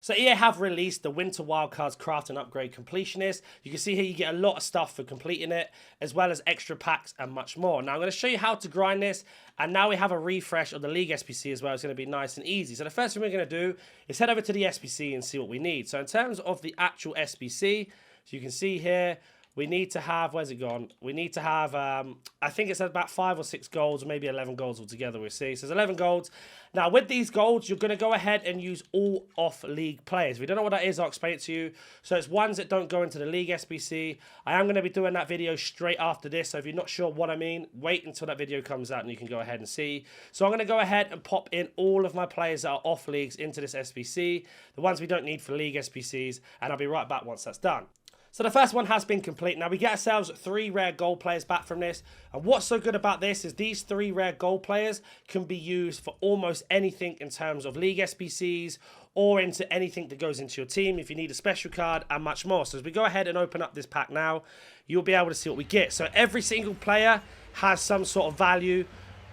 So EA have released the Winter Wildcards Craft and Upgrade Completionist. You can see here you get a lot of stuff for completing it, as well as extra packs and much more. Now I'm going to show you how to grind this, and now we have a refresh of the League SBC as well. It's going to be nice and easy. So the first thing we're going to do is head over to the SBC and see what we need. So in terms of the actual SBC, so you can see here, we need to have, where's it gone? We need to have, I think it's about 5 or 6 golds, or maybe 11 golds altogether, we'll see. So there's 11 golds. Now, with these golds, you're going to go ahead and use all off-league players. If you don't know what that is, I'll explain it to you. So it's ones that don't go into the League SBC. I am going to be doing that video straight after this, so if you're not sure what I mean, wait until that video comes out and you can go ahead and see. So I'm going to go ahead and pop in all of my players that are off-leagues into this SBC, the ones we don't need for League SBCs, and I'll be right back once that's done. So the first one has been complete. Now we get ourselves 3 rare gold players back from this. And what's so good about this is these 3 rare gold players can be used for almost anything in terms of League SBCs or into anything that goes into your team if you need a special card and much more. So as we go ahead and open up this pack now, you'll be able to see what we get. So every single player has some sort of value.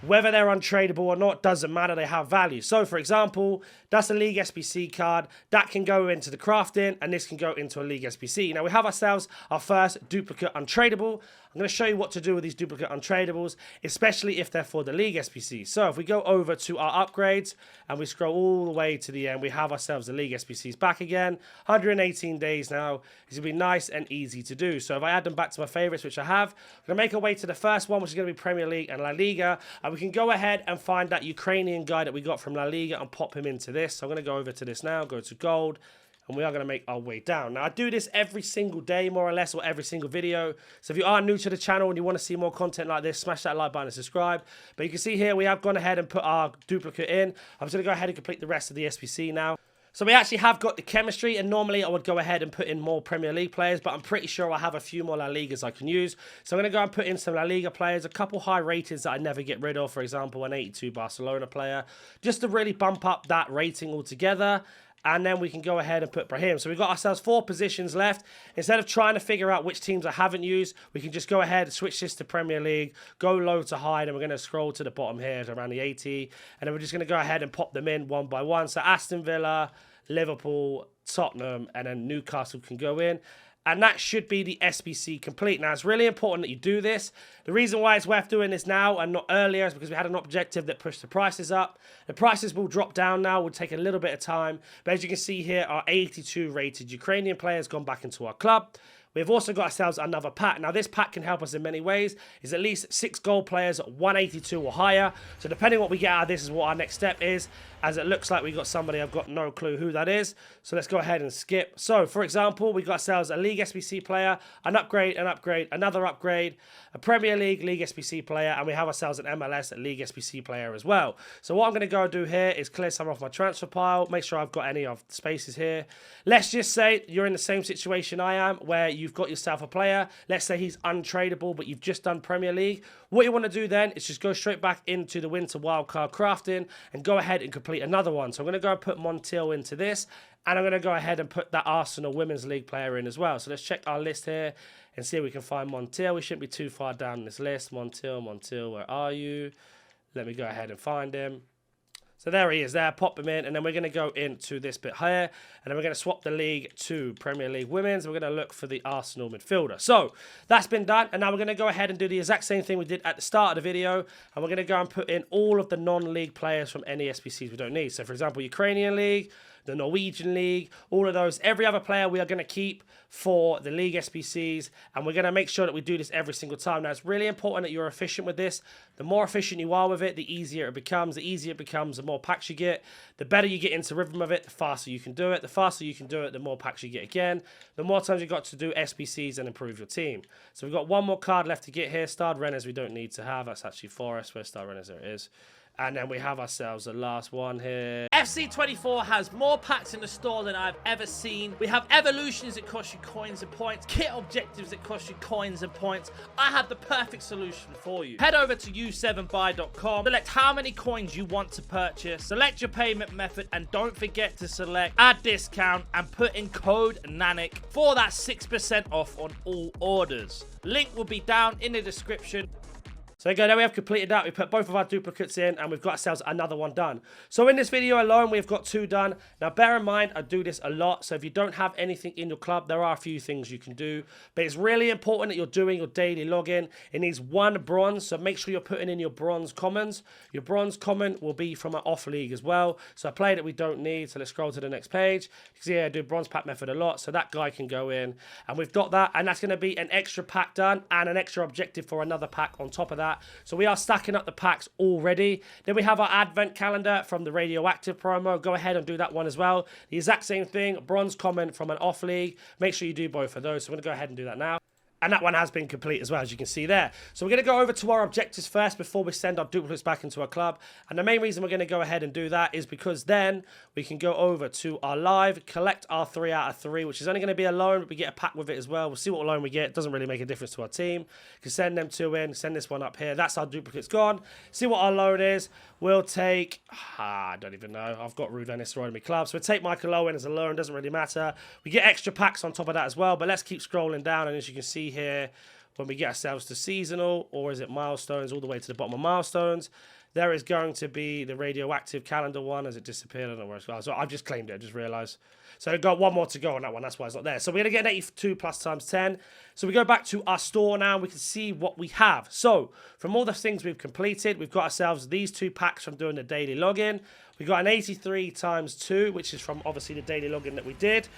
Whether they're untradeable or not doesn't matter, they have value. So for example, that's a League SBC card. That can go into the crafting and this can go into a League SBC. Now we have ourselves our first duplicate untradeable. I'm going to show you what to do with these duplicate untradables, especially if they're for the League SBC. So if we go over to our upgrades and we scroll all the way to the end, we have ourselves the League SBCs back again. 118 days now. It's going to be nice and easy to do. So if I add them back to my favorites, which I have, I'm going to make our way to the first one, which is going to be Premier League and La Liga. And we can go ahead and find that Ukrainian guy that we got from La Liga and pop him into this. So I'm going to go over to this now, go to gold. And we are going to make our way down. Now, I do this every single day, more or less, or every single video. So if you are new to the channel and you want to see more content like this, smash that like button and subscribe. But you can see here, we have gone ahead and put our duplicate in. I'm just going to go ahead and complete the rest of the SBC now. So we actually have got the chemistry, and normally I would go ahead and put in more Premier League players, but I'm pretty sure I have a few more La Ligas I can use. So I'm going to go and put in some La Liga players, a couple high ratings that I never get rid of, for example, an 82 Barcelona player, just to really bump up that rating altogether. And then we can go ahead and put Brahim. So we've got ourselves 4 positions left. Instead of trying to figure out which teams I haven't used, we can just go ahead and switch this to Premier League, go low to high, and we're going to scroll to the bottom here to around the 80. And then we're just going to go ahead and pop them in one by one. So Aston Villa, Liverpool, Tottenham, and then Newcastle can go in. And that should be the SBC complete. Now, it's really important that you do this. The reason why it's worth doing this now and not earlier is because we had an objective that pushed the prices up. The prices will drop down now. It will take a little bit of time. But as you can see here, our 82 rated Ukrainian players gone back into our club. We've also got ourselves another pack. Now, this pack can help us in many ways. It's at least 6 gold players, 182 or higher. So depending on what we get out of this is what our next step is. As it looks like we got somebody, I've got no clue who that is. So let's go ahead and skip. So, for example, we got ourselves a League SBC player, an upgrade, another upgrade, a Premier League SBC player, and we have ourselves an MLS League SBC player as well. So what I'm going to go do here is clear some off my transfer pile, make sure I've got any of the spaces here. Let's just say you're in the same situation I am, where you've got yourself a player. Let's say he's untradeable, but you've just done Premier League. What you want to do then is just go straight back into the Winter Wildcard crafting and go ahead and complete another one. So I'm going to go and put Montiel into this, and I'm going to go ahead and put that Arsenal Women's League player in as well. So let's check our list here and see if we can find Montiel. We shouldn't be too far down this list. Montiel, where are you? Let me go ahead and find him. So there he is there, pop him in, and then we're going to go into this bit here, and then we're going to swap the league to Premier League Women's, and we're going to look for the Arsenal midfielder. So that's been done, and now we're going to go ahead and do the exact same thing we did at the start of the video, and we're going to go and put in all of the non-league players from any SBCs we don't need. So for example, Ukrainian League, the Norwegian League, all of those. Every other player we are going to keep for the League SBCs, and we're going to make sure that we do this every single time. Now, it's really important that you're efficient with this. The more efficient you are with it, the easier it becomes. The easier it becomes, the more packs you get. The better you get into rhythm of it, the faster you can do it. The faster you can do it, the more packs you get again. The more times you've got to do SBCs and improve your team. So we've got one more card left to get here. Starred Renners we don't need to have. That's actually for us. Where's Starred Renners? There it is. And then we have ourselves the last one here. FC24 has more packs in the store than I've ever seen. We have evolutions that cost you coins and points, kit objectives that cost you coins and points. I have the perfect solution for you. Head over to u7buy.com, select how many coins you want to purchase, select your payment method, and don't forget to select add discount and put in code NANIC for that 6% off on all orders. Link will be down in the description. So there you go, there we have completed that. We put both of our duplicates in and we've got ourselves another one done. So in this video alone, we've got 2 done. Now bear in mind, I do this a lot. So if you don't have anything in your club, there are a few things you can do. But it's really important that you're doing your daily login. It needs 1 bronze, so make sure you're putting in your bronze commons. Your bronze common will be from an off league as well. So a player that we don't need, so let's scroll to the next page. You can see here I do bronze pack method a lot, so that guy can go in. And we've got that, and that's going to be an extra pack done and an extra objective for another pack on top of that. So we are stacking up the packs already. Then we have our advent calendar from the radioactive promo. Go ahead and do that one as well. The exact same thing, bronze common from an off league. Make sure you do both of those. So I'm going to go ahead and do that now. And that one has been complete as well, as you can see there. So we're going to go over to our objectives first before we send our duplicates back into our club. And the main reason we're going to go ahead and do that is because then we can go over to our live, collect our 3 out of 3, which is only going to be a loan, but we get a pack with it as well. We'll see what loan we get. It doesn't really make a difference to our team. You can send them 2 in, send this one up here. That's our duplicates gone. See what our loan is. We'll take, I don't even know. I've got Ruud van Nistelrooy in my club. So we'll take Michael Owen as a loan. Doesn't really matter. We get extra packs on top of that as well. But let's keep scrolling down. And as you can see here, when we get ourselves to seasonal, or is it milestones, all the way to the bottom of milestones, there is going to be the radioactive calendar one. As it disappeared, I don't know where it's gone. So I've just claimed it, I just realised. So I've got 1 more to go on that one, that's why it's not there. So we're going to get an 82 plus times 10. So we go back to our store now, we can see what we have. So from all the things we've completed, we've got ourselves these 2 packs from doing the daily login. We've got an 83 times 2, which is from obviously the daily login that we did,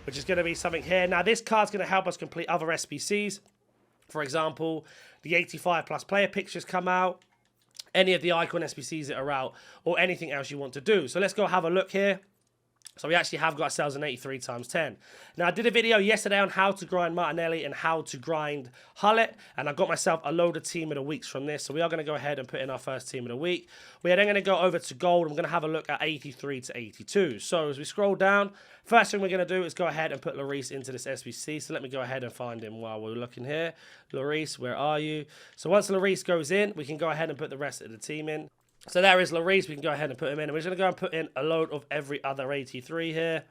which is going to be something here. Now this card's going to help us complete other SBCs. For example, the 85 plus player pictures come out, any of the icon SBCs that are out, or anything else you want to do. So let's go have a look here. So we actually have got ourselves an 83 times 10. Now, I did a video yesterday on how to grind Martinelli and how to grind Hullet, and I got myself a load of team of the weeks from this. So we are going to go ahead and put in our first team of the week. We are then going to go over to gold. I'm going to have a look at 83 to 82. So as we scroll down, first thing we're going to do is go ahead and put Lloris into this SBC. So let me go ahead and find him while we're looking here. Lloris, where are you? So once Lloris goes in, we can go ahead and put the rest of the team in. So there is Lloris. We can go ahead and put him in. And we're just going to go and put in a load of every other 83 here.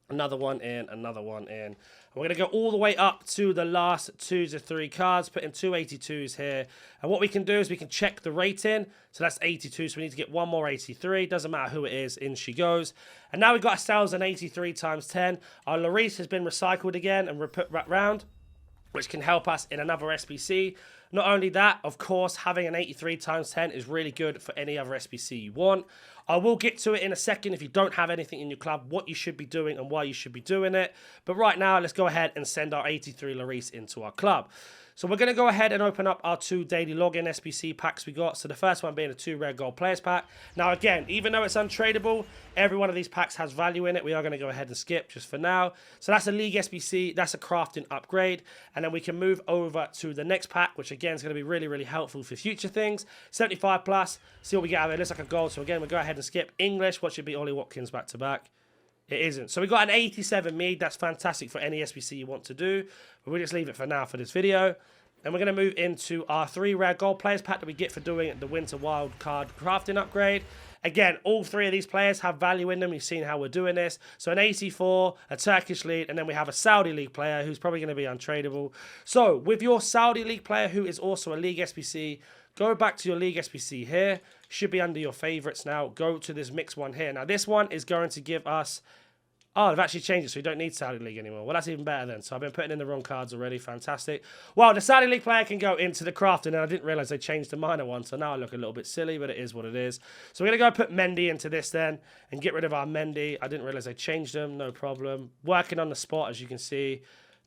Another one in, another one in. And we're going to go all the way up to the last 2 to 3 cards. Put in 2 82s here. And what we can do is we can check the rating. So that's 82. So we need to get 1 more 83. Doesn't matter who it is. In she goes. And now we've got ourselves an 83 times 10. Our Lloris has been recycled again and put right round, which can help us in another SBC. Not only that, of course, having an 83 times 10 is really good for any other SBC you want. I will get to it in a second if you don't have anything in your club, what you should be doing and why you should be doing it. But right now, let's go ahead and send our 83 Lloris into our club. So we're going to go ahead and open up our 2 daily login SBC packs we got. So the first one being a 2 rare gold players pack. Now again, even though it's untradeable, every one of these packs has value in it. We are going to go ahead and skip just for now. So that's a league SBC. That's a crafting upgrade. And then we can move over to the next pack, which again is going to be really, really helpful for future things. 75 plus. See what we get out of it. It looks like a gold. So again, we'll go ahead and skip English. What should be Ollie Watkins back to back? It isn't. So we got an 87 mid. That's fantastic for any SBC you want to do. But we'll just leave it for now for this video. And we're going to move into our 3 rare gold players pack that we get for doing the winter wildcard crafting upgrade. Again, all 3 of these players have value in them. You've seen how we're doing this. So an 84, a Turkish league, and then we have a Saudi league player who's probably going to be untradeable. So with your Saudi league player who is also a league SBC, go back to your league SBC here. Should be under your favorites now. Go to this mixed one here. Now this one is going to give us... Oh, they've actually changed it, so we don't need Saudi League anymore. Well, that's even better then. So I've been putting in the wrong cards already. Fantastic. Well, the Saudi League player can go into the crafting, and I didn't realise they changed the minor one, so now I look a little bit silly, but it is what it is. So we're going to go put Mendy into this then, and get rid of our Mendy. I didn't realise they changed them. No problem. Working on the spot, as you can see.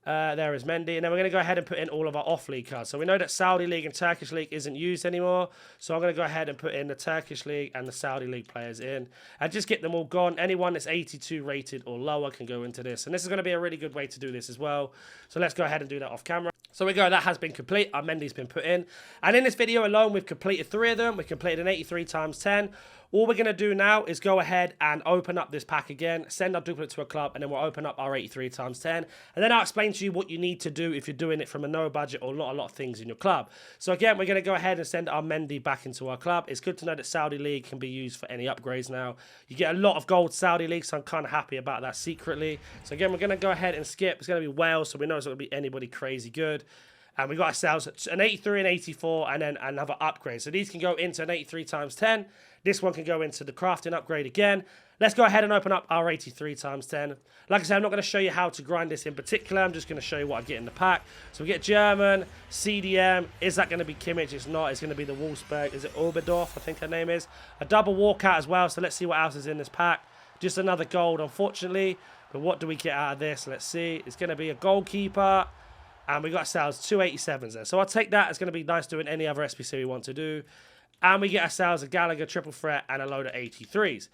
There is Mendy. And then we're going to go ahead and put in all of our off-league cards. So we know that Saudi League and Turkish League isn't used anymore. So I'm going to go ahead and put in the Turkish League and the Saudi League players in. And just get them all gone. Anyone that's 82 rated or lower can go into this. And this is going to be a really good way to do this as well. So let's go ahead and do that off camera. So we go, that has been complete. Our Mendy's been put in. And in this video alone, we've completed 3 of them. We've completed an 83 times 10. All we're going to do now is go ahead and open up this pack again, send our duplicate to a club, and then we'll open up our 83 times 10. And then I'll explain to you what you need to do if you're doing it from a no budget or not a lot of things in your club. So again, we're going to go ahead and send our Mendy back into our club. It's good to know that Saudi League can be used for any upgrades now. You get a lot of gold Saudi League, so I'm kind of happy about that secretly. So again, we're going to go ahead and skip. It's going to be Wales, so we know it's not going to be anybody crazy good. And we got ourselves an 83 and 84 and then another upgrade. So these can go into an 83 times 10. This one can go into the crafting upgrade again. Let's go ahead and open up our 83 times 10. Like I said, I'm not going to show you how to grind this in particular. I'm just going to show you what I get in the pack. So we get German, CDM. Is that going to be Kimmich? It's not. It's going to be the Wolfsburg. Is it Oberdorf? I think her name is. A double walkout as well. So let's see what else is in this pack. Just another gold, unfortunately. But what do we get out of this? Let's see. It's going to be a goalkeeper. And we got ourselves 287s there. So I'll take that. It's going to be nice doing any other SPC we want to do. And we get ourselves a Gallagher triple threat and a load of 83s.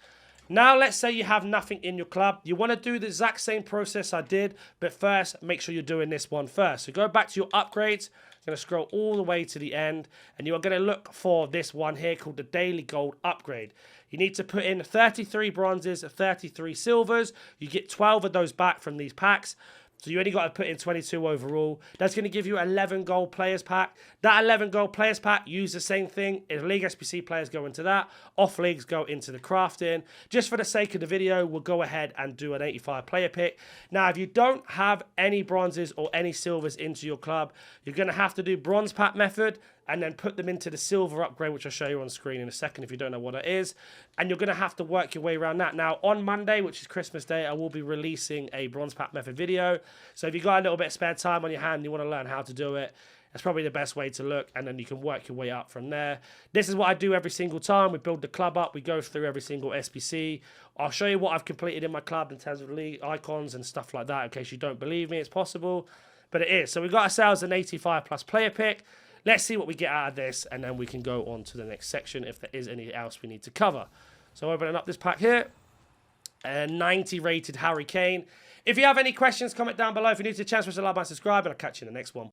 Now, let's say you have nothing in your club. You want to do the exact same process I did, but first, make sure you're doing this one first. So go back to your upgrades. You're going to scroll all the way to the end, and you are going to look for this one here called the Daily Gold Upgrade. You need to put in 33 bronzes, 33 silvers. You get 12 of those back from these packs. So you only got to put in 22 overall. That's going to give you 11 gold players pack. That 11 gold players pack, use the same thing. If League SPC players go into that, off leagues go into the crafting. Just for the sake of the video, we'll go ahead and do an 85 player pick. Now, if you don't have any bronzes or any silvers into your club, you're going to have to do bronze pack method and then put them into the silver upgrade, which I'll show you on screen in a second if you don't know what it is. And you're going to have to work your way around that. Now, on Monday, which is Christmas Day, I will be releasing a bronze pack method video. So if you've got a little bit of spare time on your hand and you want to learn how to do it, that's probably the best way to look, and then you can work your way up from there. This is what I do every single time. We build the club up. We go through every single SPC. I'll show you what I've completed in my club in terms of league icons and stuff like that in case you don't believe me. It's possible, but it is. So we got ourselves an 85 plus player pick. Let's see what we get out of this, and then we can go on to the next section if there is anything else we need to cover. So opening up this pack here. A 90 rated Harry Kane. If you have any questions, comment down below. If you're new to the channel, smash the like button, subscribe, and I'll catch you in the next one.